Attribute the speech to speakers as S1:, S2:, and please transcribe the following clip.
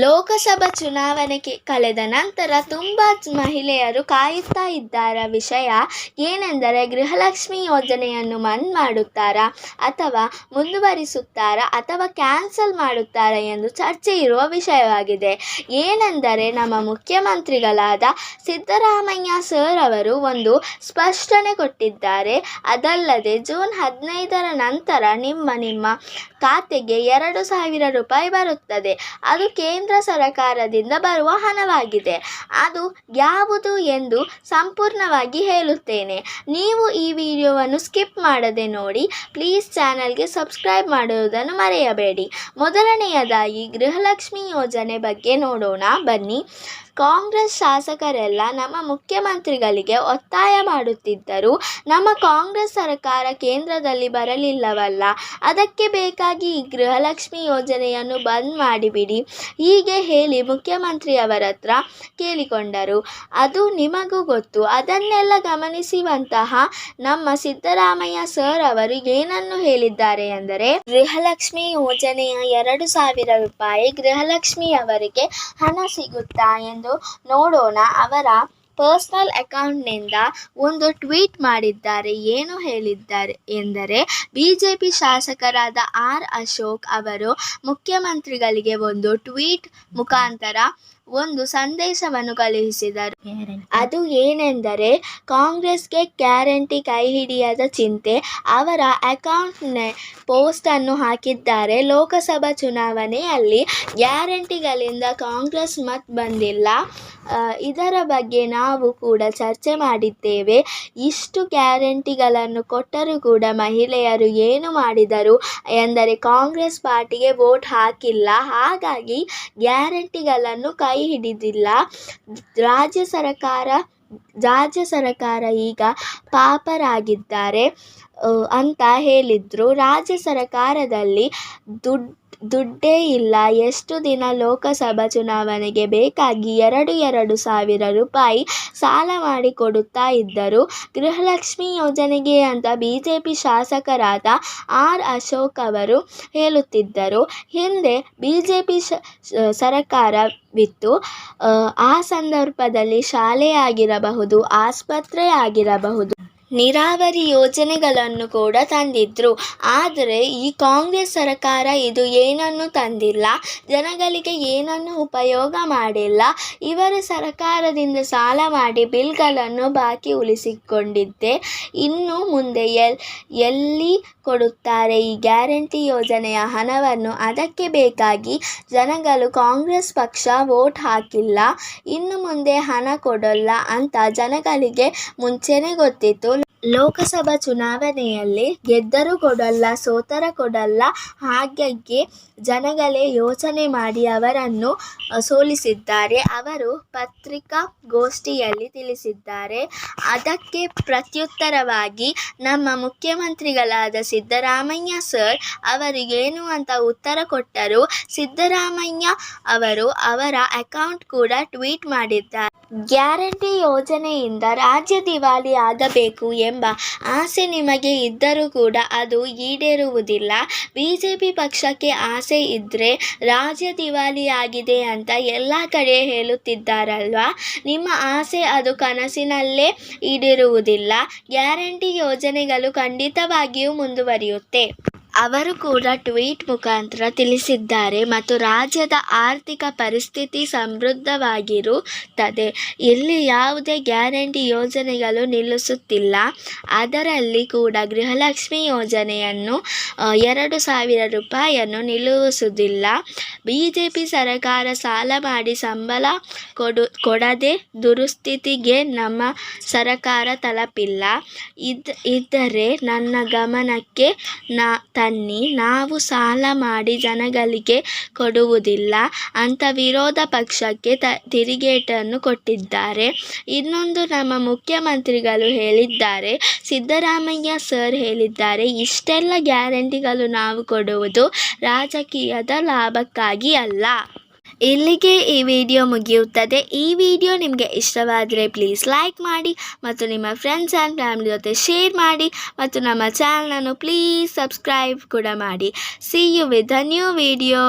S1: ಲೋಕಸಭಾ ಚುನಾವಣೆ ಕಳೆದ ನಂತರ ತುಂಬ ಮಹಿಳೆಯರು ಕಾಯುತ್ತಾ ಇದ್ದಾರ ವಿಷಯ ಏನೆಂದರೆ ಗೃಹಲಕ್ಷ್ಮಿ ಯೋಜನೆಯನ್ನು ಮನ್ನಾ ಮಾಡುತ್ತಾರಾ ಅಥವಾ ಮುಂದುವರಿಸುತ್ತಾರಾ ಅಥವಾ ಕ್ಯಾನ್ಸಲ್ ಮಾಡುತ್ತಾರಾ ಎಂದು ಚರ್ಚೆ ಇರುವ ವಿಷಯವಾಗಿದೆ. ಏನೆಂದರೆ ನಮ್ಮ ಮುಖ್ಯಮಂತ್ರಿಗಳಾದ ಸಿದ್ದರಾಮಯ್ಯ ಸರ್ ಅವರು ಒಂದು ಸ್ಪಷ್ಟನೆ ಕೊಟ್ಟಿದ್ದಾರೆ. ಅದಲ್ಲದೆ ಜೂನ್ 15ರ ನಂತರ ನಿಮ್ಮ ಖಾತೆಗೆ 2,000 ರೂಪಾಯಿ ಬರುತ್ತದೆ. ಅದು ಕೇಂದ್ರ ಸರ್ಕಾರದಿಂದ ಬರುವ ಹಣವಾಗಿದೆ. ಅದು ಯಾವುದು ಎಂದು ಸಂಪೂರ್ಣವಾಗಿ ಹೇಳುತ್ತೇನೆ. ನೀವು ಈ ವಿಡಿಯೋವನ್ನು ಸ್ಕಿಪ್ ಮಾಡದೆ ನೋಡಿ. ಪ್ಲೀಸ್ ಚಾನಲ್ಗೆ ಸಬ್ಸ್ಕ್ರೈಬ್ ಮಾಡುವುದನ್ನು ಮರೆಯಬೇಡಿ. ಮೊದಲನೆಯದಾಗಿ ಗೃಹಲಕ್ಷ್ಮಿ ಯೋಜನೆ ಬಗ್ಗೆ ನೋಡೋಣ ಬನ್ನಿ. ಕಾಂಗ್ರೆಸ್ ಶಾಸಕರೆಲ್ಲ ನಮ್ಮ ಮುಖ್ಯಮಂತ್ರಿಗಳಿಗೆ ಒತ್ತಾಯ ಮಾಡುತ್ತಿದ್ದರು. ನಮ್ಮ ಕಾಂಗ್ರೆಸ್ ಸರ್ಕಾರ ಕೇಂದ್ರದಲ್ಲಿ ಬರಲಿಲ್ಲವಲ್ಲ, ಅದಕ್ಕೆ ಬೇಕಾಗಿ ಈ ಗೃಹಲಕ್ಷ್ಮಿ ಯೋಜನೆಯನ್ನು ಬಂದ್ ಮಾಡಿಬಿಡಿ ಹೀಗೆ ಹೇಳಿ ಮುಖ್ಯಮಂತ್ರಿಯವರ ಹತ್ರ ಕೇಳಿಕೊಂಡರು. ಅದು ನಿಮಗೂ ಗೊತ್ತು. ಅದನ್ನೆಲ್ಲ ಗಮನಿಸುವಂತಹ ನಮ್ಮ ಸಿದ್ದರಾಮಯ್ಯ ಸರ್ ಅವರು ಏನನ್ನು ಹೇಳಿದ್ದಾರೆ ಎಂದರೆ, ಗೃಹಲಕ್ಷ್ಮಿ ಯೋಜನೆಯ 2,000 ರೂಪಾಯಿ ಗೃಹಲಕ್ಷ್ಮಿ ಅವರಿಗೆ ಹಣ ಸಿಗುತ್ತಾ ಎಂದು ನೋಡೋಣ. ಅವರ ಪರ್ಸನಲ್ ಅಕೌಂಟ್ನಿಂದ ಒಂದು ಟ್ವೀಟ್ ಮಾಡಿದ್ದಾರೆ. ಏನು ಹೇಳಿದ್ದಾರೆ ಎಂದರೆ, ಬಿಜೆಪಿ ಶಾಸಕರಾದ ಆರ್ ಅಶೋಕ್ ಅವರು ಮುಖ್ಯಮಂತ್ರಿಗಳಿಗೆ ಒಂದು ಟ್ವೀಟ್ ಮುಖಾಂತರ ಒಂದು ಸಂದೇಶವನ್ನು ಕಳುಹಿಸಿದರು. ಅದು ಏನೆಂದರೆ, ಕಾಂಗ್ರೆಸ್ಗೆ ಗ್ಯಾರಂಟಿ ಕೈ ಹಿಡಿಯದ ಚಿಂತೆ. ಅವರ ಅಕೌಂಟ್ನ ಪೋಸ್ಟ್ ಅನ್ನು ಹಾಕಿದ್ದಾರೆ. ಲೋಕಸಭಾ ಚುನಾವಣೆಯಲ್ಲಿ ಗ್ಯಾರಂಟಿಗಳಿಂದ ಕಾಂಗ್ರೆಸ್ ಮತ ಬಂದಿಲ್ಲ. ಇದರ ಬಗ್ಗೆ ನಾವು ಕೂಡ ಚರ್ಚೆ ಮಾಡಿದ್ದೇವೆ. ಇಷ್ಟು ಗ್ಯಾರಂಟಿಗಳನ್ನು ಕೊಟ್ಟರೂ ಕೂಡ ಮಹಿಳೆಯರು ಏನು ಮಾಡಿದರು ಎಂದರೆ ಕಾಂಗ್ರೆಸ್ ಪಾರ್ಟಿಗೆ ವೋಟ್ ಹಾಕಿಲ್ಲ. ಹಾಗಾಗಿ ಗ್ಯಾರಂಟಿಗಳನ್ನು ಕೈ ಹಿಡಿದಿಲ್ಲ. ರಾಜ್ಯ ಸರ್ಕಾರ ಈಗ ಪಾಪರಾಗಿದ್ದಾರೆ ಅಂತ ಹೇಳಿದ್ರು. ರಾಜ್ಯ ಸರ್ಕಾರದಲ್ಲಿ ದುಡ್ಡೇ ಇಲ್ಲ. ಎಷ್ಟು ದಿನ ಲೋಕಸಭಾ ಚುನಾವಣೆಗೆ ಬೇಕಾಗಿ 2,000 ರೂಪಾಯಿ ಸಾಲ ಮಾಡಿ ಕೊಡುತ್ತಾ ಇದ್ದರು. ಗೃಹಲಕ್ಷ್ಮಿ ಯೋಜನೆಗೆ ಅಂತ ಬಿಜೆಪಿ ಶಾಸಕರಾದ ಆರ್ ಅಶೋಕ್ ಅವರು ಹೇಳುತ್ತಿದ್ದರು. ಹಿಂದೆ ಬಿಜೆಪಿ ಸರ್ಕಾರವಿತ್ತು. ಆ ಸಂದರ್ಭದಲ್ಲಿ ಶಾಲೆ ಆಗಿರಬಹುದು, ಆಸ್ಪತ್ರೆ ಆಗಿರಬಹುದು, ನೀರಾವರಿ ಯೋಜನೆಗಳನ್ನು ಕೂಡ ತಂದಿದ್ರು. ಆದರೆ ಈ ಕಾಂಗ್ರೆಸ್ ಸರ್ಕಾರ ಇದು ಏನನ್ನು ತಂದಿಲ್ಲ. ಜನಗಳಿಗೆ ಏನನ್ನು ಉಪಯೋಗ ಮಾಡಿಲ್ಲ. ಇವರ ಸರ್ಕಾರದಿಂದ ಸಾಲ ಮಾಡಿ ಬಿಲ್ಗಳನ್ನು ಬಾಕಿ ಉಳಿಸಿಕೊಂಡಿದ್ದೆ. ಇನ್ನು ಮುಂದೆ ಎಲ್ಲಿ ಕೊಡುತ್ತಾರೆ ಈ ಗ್ಯಾರಂಟಿ ಯೋಜನೆಯ ಹಣವನ್ನು? ಅದಕ್ಕೆ ಬೇಕಾಗಿ ಜನಗಳು ಕಾಂಗ್ರೆಸ್ ಪಕ್ಷ ವೋಟ್ ಹಾಕಿಲ್ಲ. ಇನ್ನು ಮುಂದೆ ಹಣ ಕೊಡೋಲ್ಲ ಅಂತ ಜನಗಳಿಗೆ ಮುಂಚೆನೇ ಗೊತ್ತಿತ್ತು. ಲೋಕಸಭಾ ಚುನಾವಣೆಯಲ್ಲಿ ಗೆದ್ದರೂ ಕೊಡಲ್ಲ, ಸೋತರ ಕೊಡಲ್ಲ. ಹಾಗಾಗಿ ಜನಗಳೇ ಯೋಚನೆ ಮಾಡಿ ಅವರನ್ನು ಸೋಲಿಸಿದ್ದಾರೆ. ಅವರು ಪತ್ರಿಕಾಗೋಷ್ಠಿಯಲ್ಲಿ ತಿಳಿಸಿದ್ದಾರೆ. ಅದಕ್ಕೆ ಪ್ರತ್ಯುತ್ತರವಾಗಿ ನಮ್ಮ ಮುಖ್ಯಮಂತ್ರಿಗಳಾದ ಸಿದ್ದರಾಮಯ್ಯ ಸರ್ ಅವರು ಏನು ಅಂತ ಉತ್ತರ ಕೊಟ್ಟರು. ಸಿದ್ದರಾಮಯ್ಯ ಅವರು ಅವರ ಅಕೌಂಟ್ ಕೂಡ ಟ್ವೀಟ್ ಮಾಡಿದ್ದಾರೆ. ಗ್ಯಾರಂಟಿ ಯೋಜನೆಯಿಂದ ರಾಜ್ಯ ದಿವಾಳಿ ಆಗಬೇಕು ಎಂಬ ಆಸೆ ನಿಮಗೆ ಇದ್ದರೂ ಕೂಡ ಅದು ಈಡೇರುವುದಿಲ್ಲ. ಬಿಜೆಪಿ ಪಕ್ಷಕ್ಕೆ ಆಸೆ ಇದ್ದರೆ ರಾಜ್ಯ ದಿವಾಳಿ ಆಗಿದೆ ಅಂತ ಎಲ್ಲ ಕಡೆ ಹೇಳುತ್ತಿದ್ದಾರಲ್ವಾ? ನಿಮ್ಮ ಆಸೆ ಅದು ಕನಸಿನಲ್ಲೇ ಈಡೇರುವುದಿಲ್ಲ. ಗ್ಯಾರಂಟಿ ಯೋಜನೆಗಳು ಖಂಡಿತವಾಗಿಯೂ ಮುಂದುವರಿಯುತ್ತೆ. ಅವರು ಕೂಡ ಟ್ವೀಟ್ ಮುಖಾಂತರ ತಿಳಿಸಿದ್ದಾರೆ. ಮತ್ತು ರಾಜ್ಯದ ಆರ್ಥಿಕ ಪರಿಸ್ಥಿತಿ ಸಮೃದ್ಧವಾಗಿರುತ್ತದೆ. ಇಲ್ಲಿ ಯಾವುದೇ ಗ್ಯಾರಂಟಿ ಯೋಜನೆಗಳು ನಿಲ್ಲಿಸುತ್ತಿಲ್ಲ. ಅದರಲ್ಲಿ ಕೂಡ ಗೃಹಲಕ್ಷ್ಮಿ ಯೋಜನೆಯನ್ನು 2,000 ರೂಪಾಯಿಯನ್ನು ನಿಲ್ಲಿಸುವುದಿಲ್ಲ. ಬಿಜೆಪಿ ಸರ್ಕಾರ ಸಾಲ ಮಾಡಿ ಸಂಬಳ ಕೊಡದೆ ದುಸ್ಥಿತಿಗೆ ನಮ್ಮ ಸರ್ಕಾರ ತಲುಪಿಲ್ಲ. ಇದ್ದರೆ ನನ್ನ ಗಮನಕ್ಕೆ ತನ್ನಿ. ನಾವು ಸಾಲ ಮಾಡಿ ಜನಗಳಿಗೆ ಕೊಡುವುದಿಲ್ಲ ಅಂತ ವಿರೋಧ ಪಕ್ಷಕ್ಕೆ ತಿರುಗೇಟನ್ನು ಕೊಟ್ಟಿದ್ದಾರೆ. ಇನ್ನೊಂದು ನಮ್ಮ ಮುಖ್ಯಮಂತ್ರಿಗಳು ಹೇಳಿದ್ದಾರೆ, ಸಿದ್ದರಾಮಯ್ಯ ಸರ್ ಹೇಳಿದ್ದಾರೆ, ಇಷ್ಟೆಲ್ಲ ಗ್ಯಾರಂಟಿಗಳು ನಾವು ಕೊಡುವುದು ರಾಜಕೀಯದ ಲಾಭಕ್ಕಾಗಿ ಅಲ್ಲ. ಇಲ್ಲಿಗೆ ಈ ವಿಡಿಯೋ ಮುಗಿಯುತ್ತದೆ. ಈ ವಿಡಿಯೋ ನಿಮಗೆ ಇಷ್ಟವಾದರೆ ಪ್ಲೀಸ್ ಲೈಕ್ ಮಾಡಿ ಮತ್ತು ನಿಮ್ಮ ಫ್ರೆಂಡ್ಸ್ ಆ್ಯಂಡ್ ಫ್ಯಾಮಿಲಿ ಜೊತೆ ಶೇರ್ ಮಾಡಿ ಮತ್ತು ನಮ್ಮ ಚಾನಲನ್ನು ಪ್ಲೀಸ್ ಸಬ್ಸ್ಕ್ರೈಬ್ ಕೂಡ ಮಾಡಿ. See you with a new video.